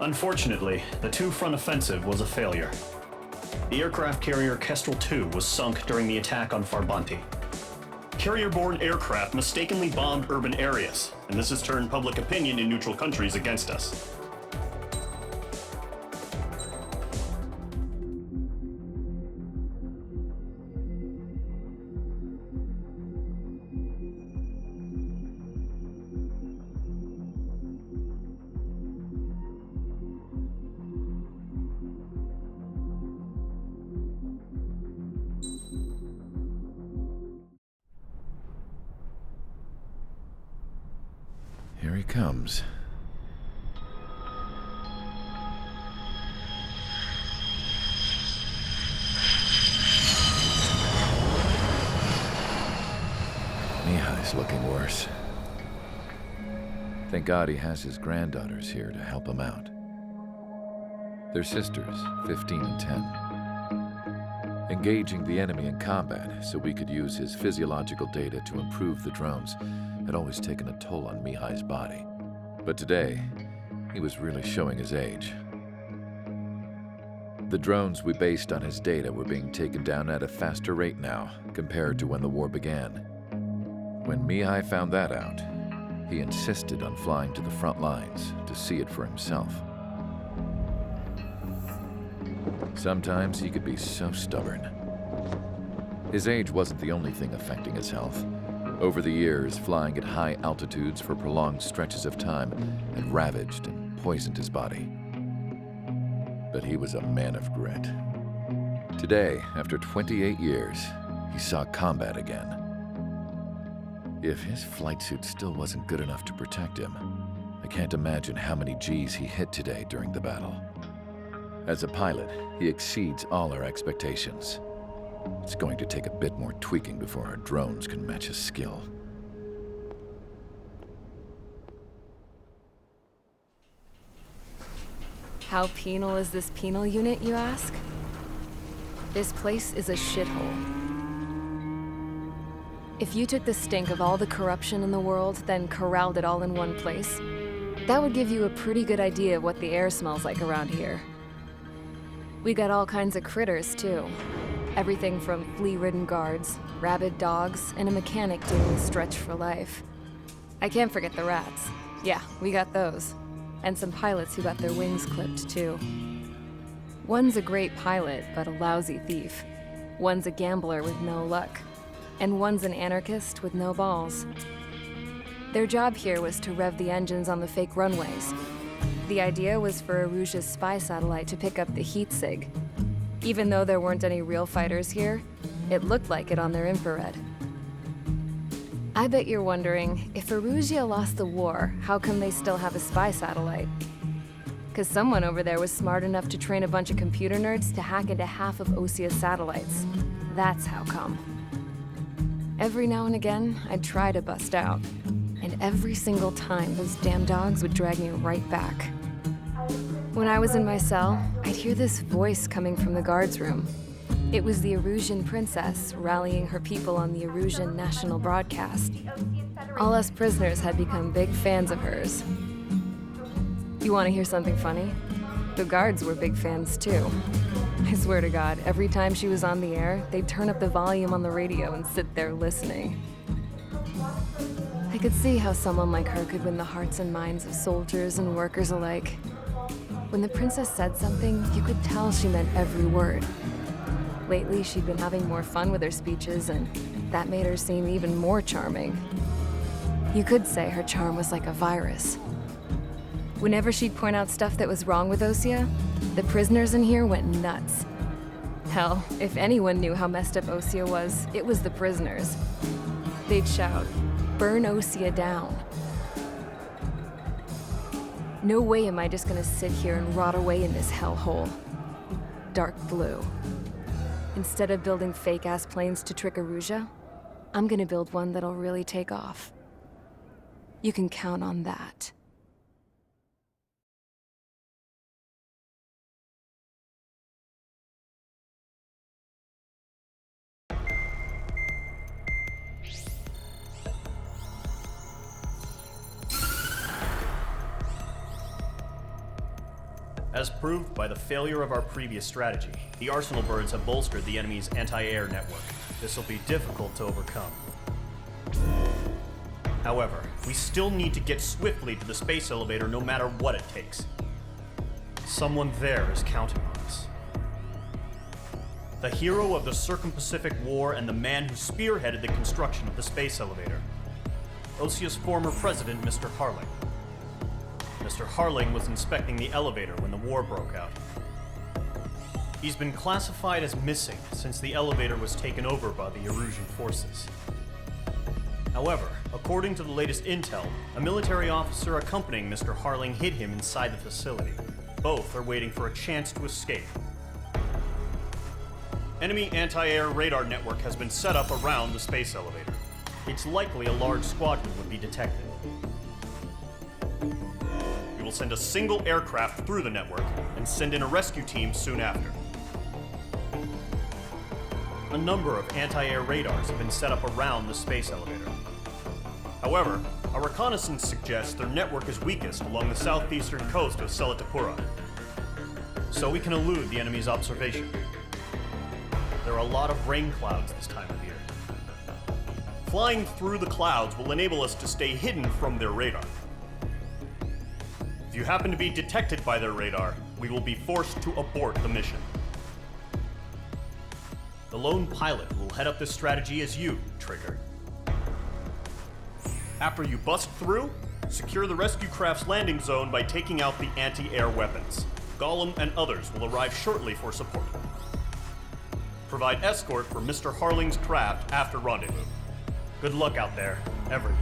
Unfortunately, the two-front offensive was a failure. The aircraft carrier Kestrel II was sunk during the attack on Farbanti. Carrier-borne aircraft mistakenly bombed urban areas, and this has turned public opinion in neutral countries against us. Here he comes. Mihai's looking worse. Thank God he has his granddaughters here to help him out. They're sisters, 15 and 10. Engaging the enemy in combat so we could use his physiological data to improve the drones had always taken a toll on Mihai's body. But today, he was really showing his age. The drones we based on his data were being taken down at a faster rate now compared to when the war began. When Mihai found that out, he insisted on flying to the front lines to see it for himself. Sometimes he could be so stubborn. His age wasn't the only thing affecting his health. Over the years, flying at high altitudes for prolonged stretches of time had ravaged and poisoned his body. But he was a man of grit. Today, after 28 years, he saw combat again. If his flight suit still wasn't good enough to protect him, I can't imagine how many Gs he hit today during the battle. As a pilot, he exceeds all our expectations. It's going to take a bit more tweaking before our drones can match his skill. How penal is this penal unit, you ask? This place is a shithole. If you took the stink of all the corruption in the world, then corralled it all in one place, that would give you a pretty good idea of what the air smells like around here. We got all kinds of critters, too. Everything from flea-ridden guards, rabid dogs, and a mechanic doing the stretch for life. I can't forget the rats. Yeah, we got those. And some pilots who got their wings clipped, too. One's a great pilot, but a lousy thief. One's a gambler with no luck. And one's an anarchist with no balls. Their job here was to rev the engines on the fake runways. The idea was for Aruja's spy satellite to pick up the heat sig. Even though there weren't any real fighters here, it looked like it on their infrared. I bet you're wondering, if Aruja lost the war, how come they still have a spy satellite? 'Cause someone over there was smart enough to train a bunch of computer nerds to hack into half of Osia's satellites. That's how come. Every now and again, I'd try to bust out. And every single time, those damn dogs would drag me right back. When I was in my cell, I'd hear this voice coming from the guards room. It was the Arusian princess rallying her people on the Arusian national broadcast. All us prisoners had become big fans of hers. You want to hear something funny? The guards were big fans too. I swear to God, every time she was on the air, they'd turn up the volume on the radio and sit there listening. I could see how someone like her could win the hearts and minds of soldiers and workers alike. When the princess said something, you could tell she meant every word. Lately, she'd been having more fun with her speeches, and that made her seem even more charming. You could say her charm was like a virus. Whenever she'd point out stuff that was wrong with Osia, the prisoners in here went nuts. Hell, if anyone knew how messed up Osia was, it was the prisoners. They'd shout, "Burn Osia down." No way am I just gonna sit here and rot away in this hellhole. Dark blue. Instead of building fake-ass planes to trick Aruja, I'm gonna build one that'll really take off. You can count on that. As proved by the failure of our previous strategy, the Arsenal birds have bolstered the enemy's anti-air network. This will be difficult to overcome. However, we still need to get swiftly to the space elevator no matter what it takes. Someone there is counting on us. The hero of the Circum-Pacific War and the man who spearheaded the construction of the space elevator. Osia's former president, Mr. Harling. Mr. Harling was inspecting the elevator when the war broke out. He's been classified as missing since the elevator was taken over by the Erusian forces. However, according to the latest intel, a military officer accompanying Mr. Harling hid him inside the facility. Both are waiting for a chance to escape. Enemy anti-air radar network has been set up around the space elevator. It's likely a large squadron would be detected. We will send a single aircraft through the network and send in a rescue team soon after. A number of anti-air radars have been set up around the space elevator. However, our reconnaissance suggests their network is weakest along the southeastern coast of Selatapura, so we can elude the enemy's observation. There are a lot of rain clouds this time of year. Flying through the clouds will enable us to stay hidden from their radar. If you happen to be detected by their radar, we will be forced to abort the mission. The lone pilot will head up this strategy as you, Trigger. After you bust through, secure the rescue craft's landing zone by taking out the anti-air weapons. Gollum and others will arrive shortly for support. Provide escort for Mr. Harling's craft after rendezvous. Good luck out there, everyone.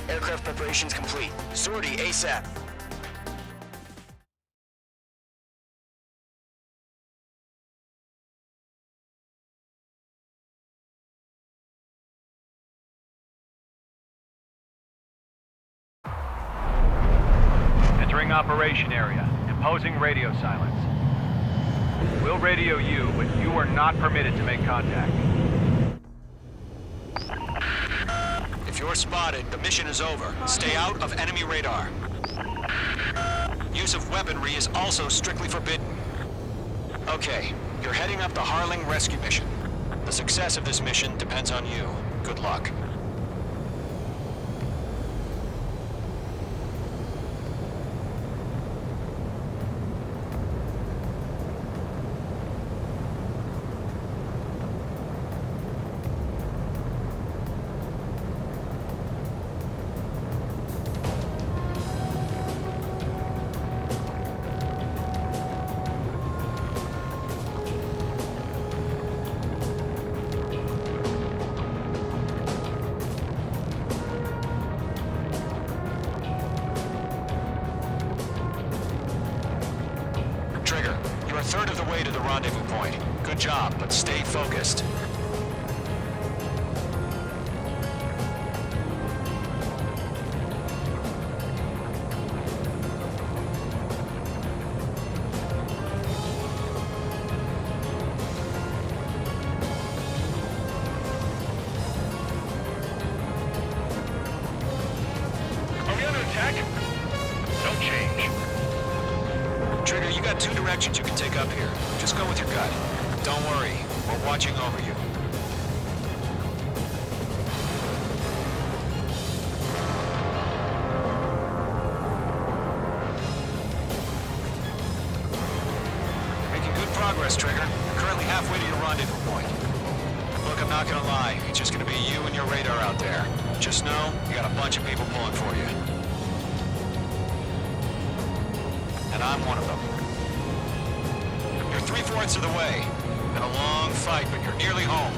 Aircraft preparations complete. Sortie ASAP. Entering operation area. Imposing radio silence. We'll radio you, but you are not permitted to make contact. If you're spotted, the mission is over. Stay out of enemy radar. Use of weaponry is also strictly forbidden. Okay, you're heading up the Harling rescue mission. The success of this mission depends on you. Good luck. You're a third of the way to the rendezvous point. Good job, but stay focused. attack? No change. Trigger, you got two directions you can take up here. Just go with your gut. Don't worry, we're watching over you. Making good progress, Trigger. You're currently halfway to your rendezvous point. Look, I'm not gonna lie. It's just gonna be you and your radar out there. Just know, you got a bunch of people pulling for you. And I'm one of them. You're 3/4 of the way. Been a long fight, but you're nearly home.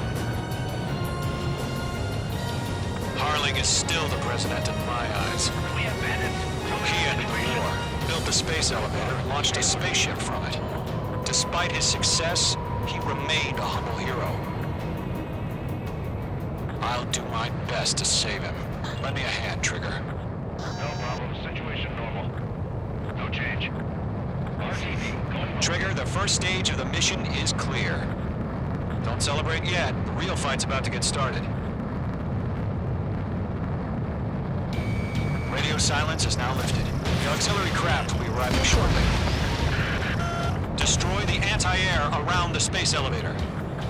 Harling is still the president in my eyes. We have bandits. He ended the war, built the space elevator, and launched a spaceship from it. Despite his success, he remained a humble hero. I'll do my best to save him. Lend me a hand, Trigger. No problem. Situation normal. No change. RTB, going. Trigger, the first stage of the mission is clear. Don't celebrate yet. The real fight's about to get started. Radio silence is now lifted. The auxiliary craft will be arriving shortly. Destroy the anti-air around the space elevator.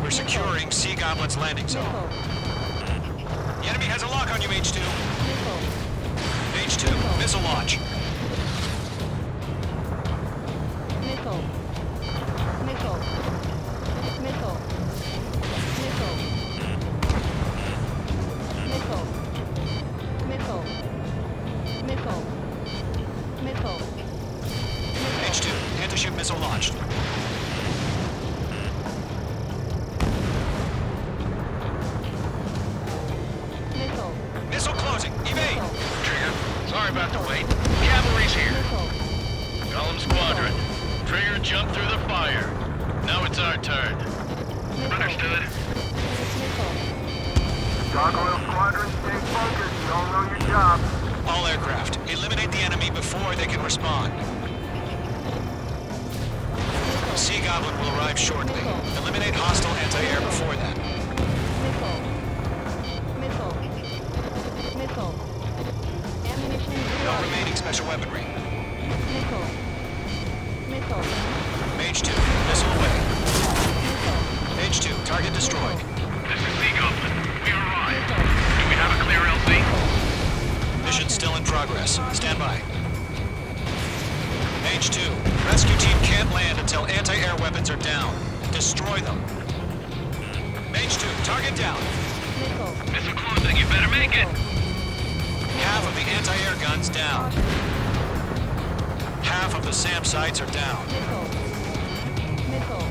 We're securing Sea Goblin's landing zone. The enemy has a lock on you, H2. H2, missile launch. Missile. Missile. Missile. Missile. Missile. Missile. Missile. Missile. H2, anti-ship missile launched. Missile. Missile closing. Evade. Trigger, sorry about the wait. Cavalry's here. Missile. Call them squadron. Trigger, jump through the fire. Now it's our turn. Understood. Missile. Gargoyle Squadron, stay focused. You all know your job. All aircraft, eliminate the enemy before they can respond. Sea Goblin will arrive shortly. Eliminate hostile anti-air before then. Missile. Missile. Missile. Ammunition No zero. remaining special weaponry. Missile. Missile. Mage 2, missile away. Missile. Mage 2, target destroyed. This is Sea Goblin. We arrived. Do we have a clear LZ? Mission still in progress. Stand by. Mage 2, rescue team can't land until anti-air weapons are down. Destroy them. Mage 2, target down. Missile. Missile closing. You better make it. Half of the anti-air guns down. Half of the SAM sites are down. Missile. Missile.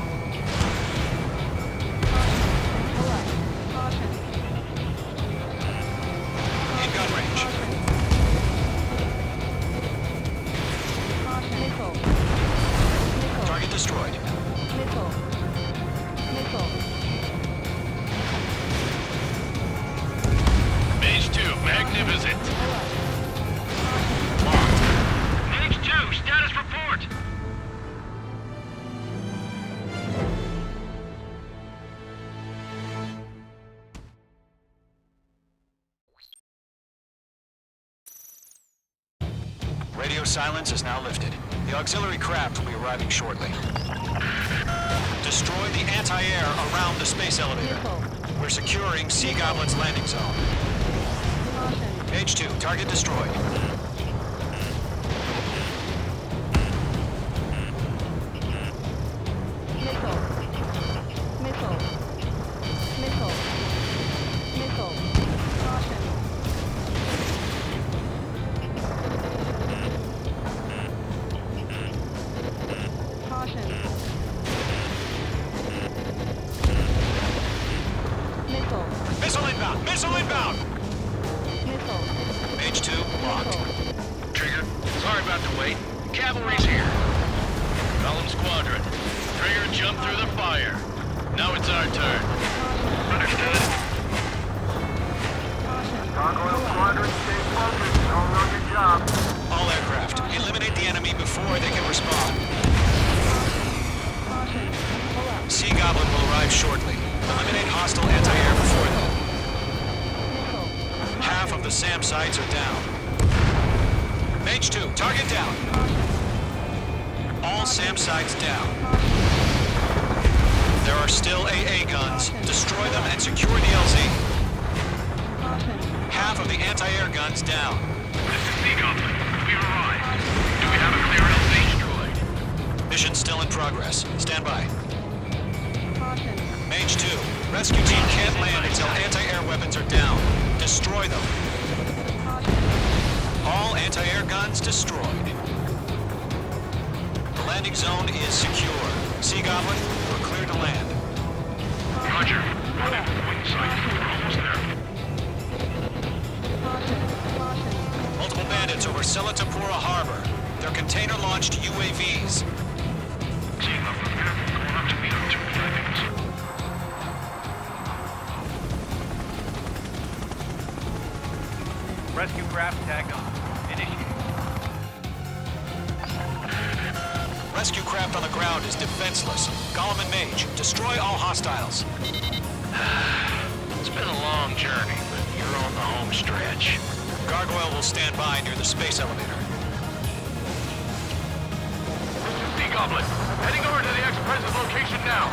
Caution. In gun range. Caution. Missile. Missile. Target destroyed. Missile. Missile. Mage 2, magnificent. Locked. Mage 2, status report. Radio silence is now lifted. The auxiliary craft will be arriving shortly. Destroy the anti-air around the space elevator. We're securing Sea Goblin's landing zone. Caution. Mage 2, target destroyed. Missile. Missile. Missile. Missile. Caution. Caution. Missile. Missile inbound! Missile inbound! Missile. Mage 2, locked. Trigger, sorry about the wait. Cavalry's here. Call them squadron. Trigger, jump through the fire. Now it's our turn. Understood. Caution. Gargoyle Squadron, stay focused. You all know your job. All aircraft, eliminate the enemy before they can respond. Caution. Pull up. Sea Goblin will arrive shortly. Eliminate hostile anti-air before then. Missile. Half of the SAM sites are down. Mage 2, target down. All SAM sites down. There are still AA guns. Destroy them and secure the LZ. Half of the anti-air guns down. This is the Goblin. We arrived. Do we have a clear LZ droid? Mission still in progress. Stand by. Caution. Mage 2, rescue team can't land until anti-air weapons are down. Destroy them. All anti-air guns destroyed. The landing zone is secure. Sea Goblin, we're clear to land. Roger. Run in the wing sight. We're almost there. Multiple bandits over Selatapura Harbor. They're container-launched UAVs. Team up, prepare for going up to meet our two landings. Rescue craft tagged on. Initiate. Rescue craft on the ground is defenseless. Gollum and Mage, destroy all hostiles. It's been a long journey, but you're on the home stretch. Gargoyle will stand by near the space elevator. This is the Goblin. Heading over to the Express's location now.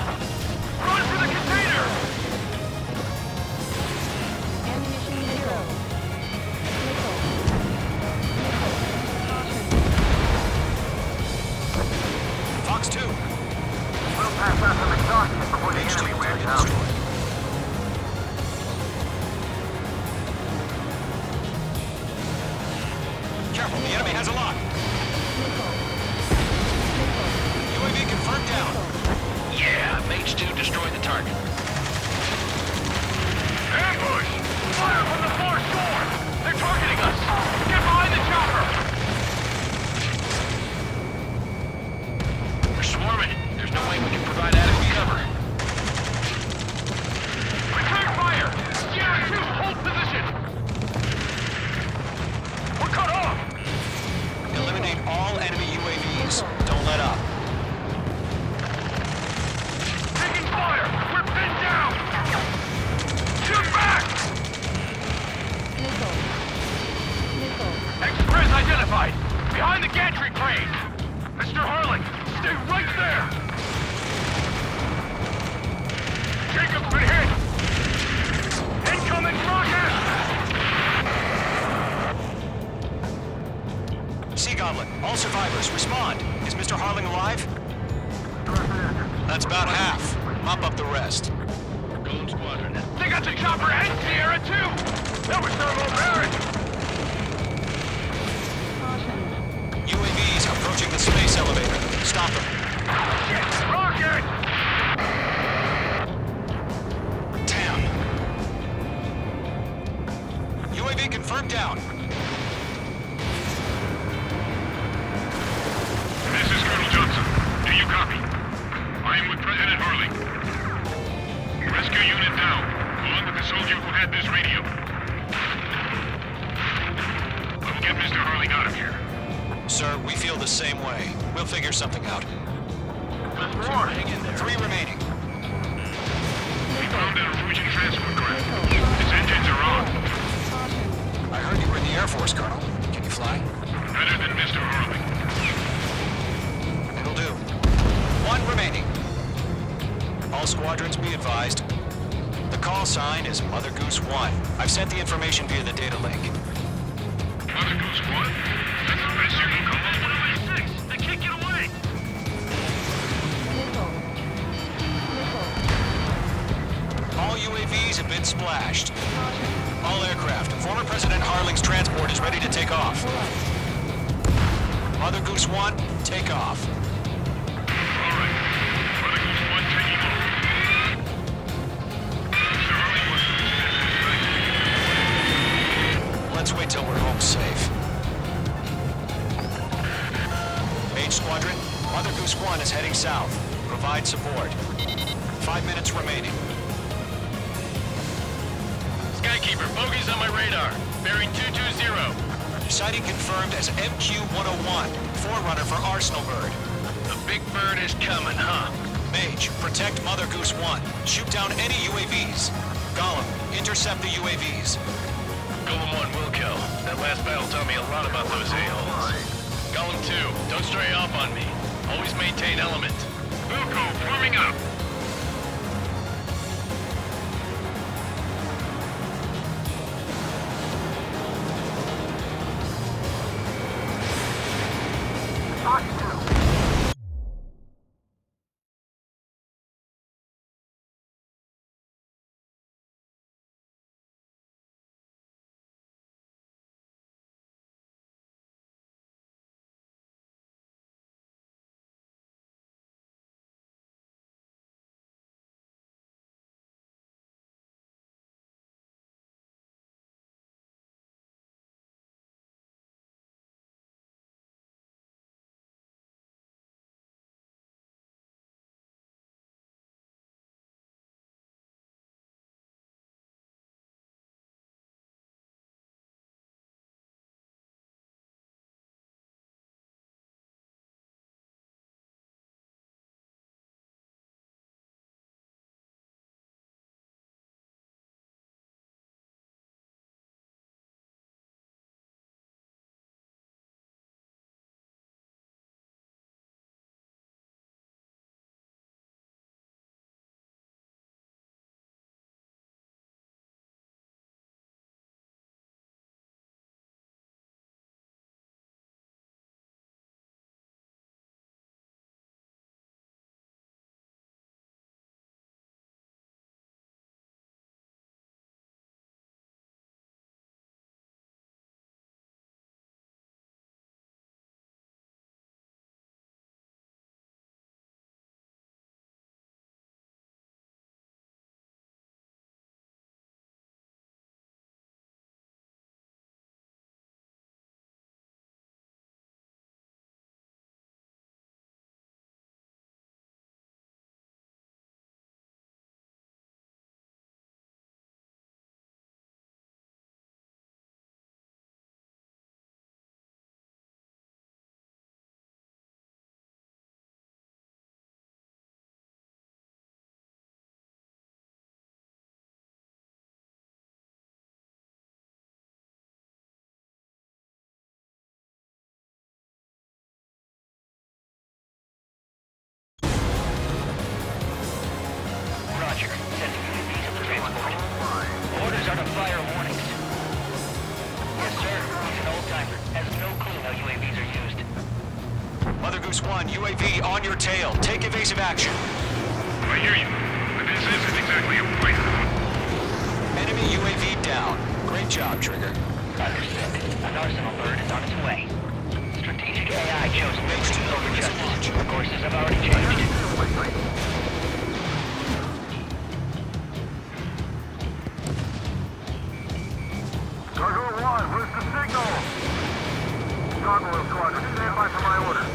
Run for the container! Ammunition 0. Missile. Fox 2, We'll pass out some exhaustion before the Mage 2, enemy wears target out. destroyed. Careful, the enemy has a lock. UAV confirmed down. Yeah, Mage 2 destroyed the target. Ambush! Fire from the far shore! They're targeting us! Get behind the chopper! We're swarming. There's no way we can provide adequate cover. Return fire! Sierra 2, hold position! We're cut off! Eliminate all enemy UAVs. Don't let up. Taking fire! We're pinned down! Shoot back! Missile. Missile. Express identified! Behind the gantry crane! Mr. Harlan, stay right there! Jacob's been hit! Incoming rocket! Sea Goblin, all survivors, respond. Is Mr. Harling alive? That's about half. Mop up the rest. Golden Squadron. They got the chopper and Sierra too! That was thermal barrage! Caution. UAVs approaching the space elevator. Stop them. Rocket! Damn. UAV confirmed down. This is Colonel Johnson. Do you copy? I am with President Harling. Rescue unit down, along with the soldier who had this radio. I will get Mr. Harling out of here. Sir, we feel the same way. We'll figure something out. There's more. Hang in there. 3 remaining. We found an Norwegian transport craft. Its engines are on. Caution. I heard you were in the Air Force, Colonel. Can you fly? Better than Mr. Harling. It'll do. 1 remaining. All squadrons be advised. The call sign is Mother Goose 1. I've sent the information via the data link. Mother Goose 1? That's the best you can come up with. 6. They can't get away. Missile. Missile. All UAVs have been splashed. Caution. All aircraft. Former President Harling's transport is ready to take off. Mother Goose 1, take off. All right. Mother Goose 1 taking off. Mr. Harling wants to discuss. Let's wait till we're home safe. Mage Squadron, Mother Goose 1 is heading south. Provide support. 5 minutes remaining. Skykeeper, bogeys on my radar. Bearing 220. Sighting confirmed as MQ-101, forerunner for Arsenal Bird. The big bird is coming, huh? Mage, protect Mother Goose 1. Shoot down any UAVs. Gollum, intercept the UAVs. Golem 1 will kill. That last battle taught me a lot about those a-holes. Column 2, don't stray off on me. Always maintain element. Wilco, forming up. Roger. Sending UAVs up to transport. Orders are to fire warnings. Yes, sir. He's an old-timer. Has no clue how UAVs are used. Mother Goose 1, UAV on your tail. Take evasive action. I hear you. But this isn't exactly a fight. Enemy UAV down. Great job, Trigger. Understood. An arsenal bird is on its way. Strategic AI chose liberty over justice. Courses have already changed. Gargoyle 1, where's the signal? Gargoyle Squadron, stand by for my orders.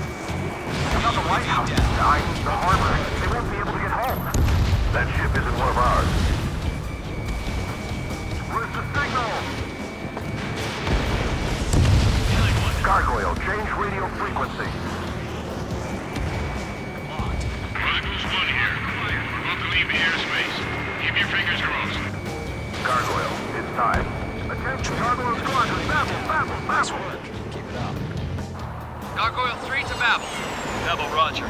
Not the White House. The harbor. They won't be able to get home. That ship isn't one of ours. Where's the signal? Gargoyle, change radio frequency. Chronicles 1 here. We're about to leave the airspace. Keep your fingers crossed. Gargoyle, it's time. Attention, Gargoyle Squadron, Babel. Nice work. Keep it up. Gargoyle 3 to Babel. Babel, roger.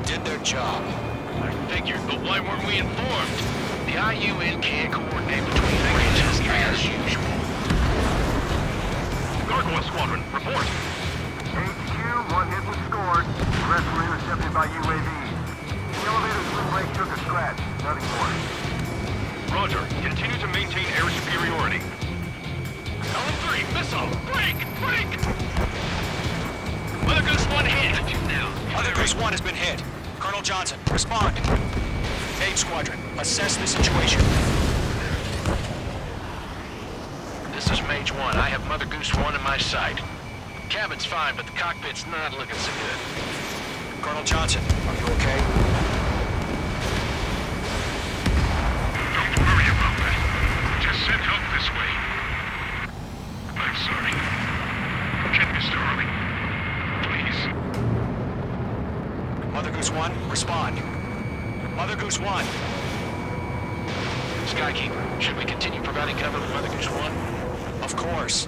did their job. I figured, but why weren't we informed? The IUN can't coordinate between regions as usual. Gargoyle Squadron, report. HQ, one hit was scored. The rest were intercepted by UAVs. The elevator's wind brake took a scratch. Nothing more. Roger. Continue to maintain air superiority. Column 3, missile! Break! Break! Mother Goose 1 hit! Now. Mother Goose 1 has been hit. Colonel Johnson, respond. Aid Squadron, assess the situation. This is Mage 1. I have Mother Goose 1 in my sight. Cabin's fine, but the cockpit's not looking so good. Colonel Johnson, are you okay? Don't worry about that. Just send help this way. I'm sorry. Get Mr. Harley. Please. Mother Goose 1, respond. Mother Goose 1. Skykeeper, should we continue providing cover with Mother Goose 1? Of course.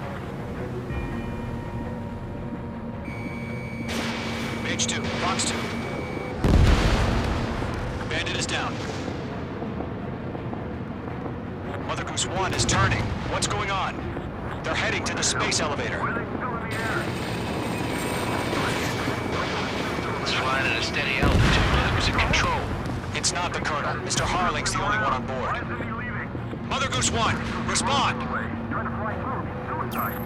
Mage 2, Fox 2. Bandit is down. Mother Goose 1 is turning. What's going on? They're heading to the space elevator. It's flying at a steady altitude. Who's in control? It's not the Colonel. Mr. Harling's the only one on board. Mother Goose 1, respond!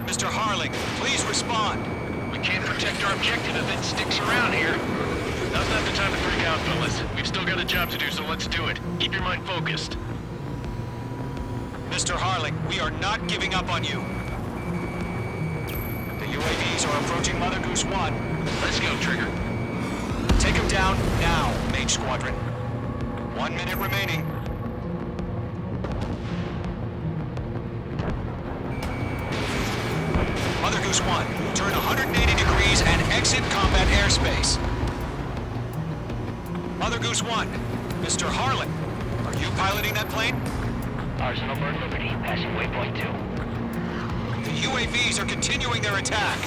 Mr. Harling, please respond. We can't protect our objective if it sticks around here. Now's not the time to freak out, fellas. We've still got a job to do, so let's do it. Keep your mind focused. Mr. Harling, we are not giving up on you. The UAVs are approaching Mother Goose 1. Let's go, Trigger. Take him down now, Mage Squadron. 1 minute remaining. Mother Goose 1, turn 180 degrees and exit combat airspace. Mother Goose 1, Mr. Harlan, are you piloting that plane? Arsenal Bird Liberty, passing waypoint 2. The UAVs are continuing their attack.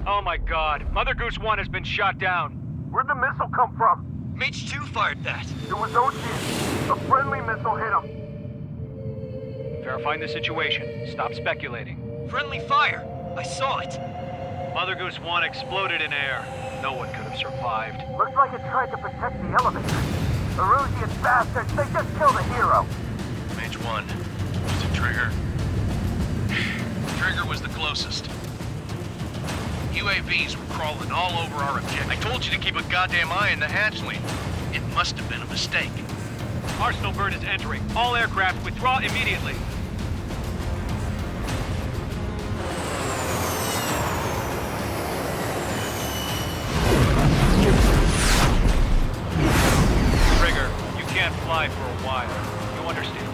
Oh my god, Mother Goose 1 has been shot down. Where'd the missile come from? Mage 2 fired that. It was OG. A friendly missile hit him. Verifying the situation. Stop speculating. Friendly fire. I saw it. Mother Goose 1 exploded in air. No one could have survived. Looks like it tried to protect the elevator. The Rusian bastards, they just killed a hero. Mage 1. Was it Trigger? Trigger was the closest. UAVs were crawling all over our objective. I told you to keep a goddamn eye on the hatchling. It must have been a mistake. Arsenal Bird is entering. All aircraft withdraw immediately. Trigger, you can't fly for a while. You understand?